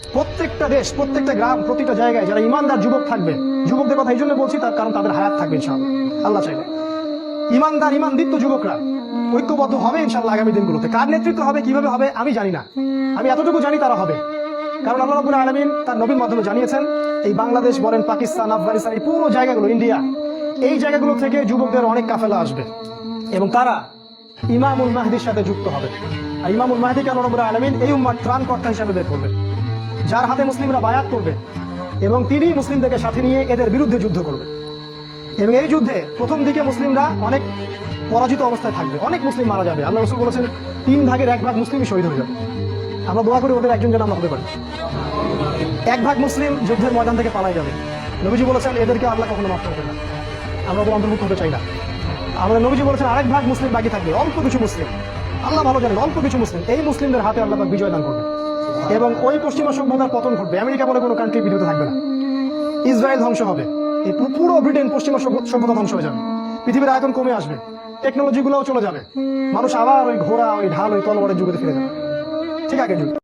প্রত্যেকটা দেশ, প্রত্যেকটা গ্রাম, প্রতিটা জায়গায় যারা ইমানদার যুবক থাকবে, যুবকদের কথা এই জন্য বলছি তার কারণ তাদের হায়াত থাকবে ইনশাআল্লাহ, আল্লাহ চাইলে। ইমানদার ইমানদীপ্ত যুবকরা ঐক্যবদ্ধ হবে ইনশাআল্লাহ আগামী দিনগুলোতে। কার নেতৃত্ব হবে, কিভাবে হবে আমি জানি না, আমি এতটুকু জানি তারা হবে। কারণ আল্লাহ রাব্বুল আলামিন তার নবীর মাধ্যমে জানিয়েছেন, এই বাংলাদেশ বলেন, পাকিস্তান, আফগানিস্তান, এই পুরো জায়গাগুলো, ইন্ডিয়া, এই জায়গাগুলো থেকে যুবকদের অনেক কাফেলা আসবে এবং তারা ইমামুল মাহদির সাথে যুক্ত হবে। আর ইমামুল মাহদিকে আল্লাহ রাব্বুল আলামিন এই উম্মার ত্রাণকর্তা হিসেবে বের করবে, যার হাতে মুসলিমরা বায়াত করবে এবং তিনি মুসলিমদেরকে সাথে নিয়ে এদের বিরুদ্ধে যুদ্ধ করবে। এবং এই যুদ্ধে প্রথম দিকে মুসলিমরা অনেক পরাজিত অবস্থায় থাকবে, অনেক মুসলিম মারা যাবে। আল্লাহ রাসূল বলেছেন 3 ভাগের 1 ভাগ মুসলিমই শহীদ হয়ে যাবে। আমরা দোয়া করি ওদের একজন যেন আমরা হতে পারি। 1 ভাগ মুসলিম যুদ্ধের ময়দান থেকে পালাই যাবে। নবীজি বলেছেন এদেরকে আল্লাহ কখনো মাফ করবে না, আমরা ওদের অন্তর্ভুক্ত হতে চাই না। আমাদের নবীজি বলেছেন 1 ভাগ মুসলিম বাকি থাকবে, অল্প কিছু মুসলিম, আল্লাহ ভালো জানেন, অল্প কিছু মুসলিম, এই মুসলিমদের হাতে আল্লাহ পাক বিজয় দান করবে এবং ওই পশ্চিমা সভ্যতার পতন ঘটবে। আমেরিকা বলে কোনো কান্ট্রি পৃথিবীতে থাকবে না, ইসরায়েল ধ্বংস হবে, এই পুরো ব্রিটেন পশ্চিমা সভ্যতা ধ্বংস হয়ে যাবে, পৃথিবীর আয়তন কমে আসবে, টেকনোলজি গুলোও চলে যাবে, মানুষ আবার ওই ঘোড়া, ওই ঢাল, ওই তলোয়ারের যুগে ফিরে যাবে, ঠিক আছে যুগ।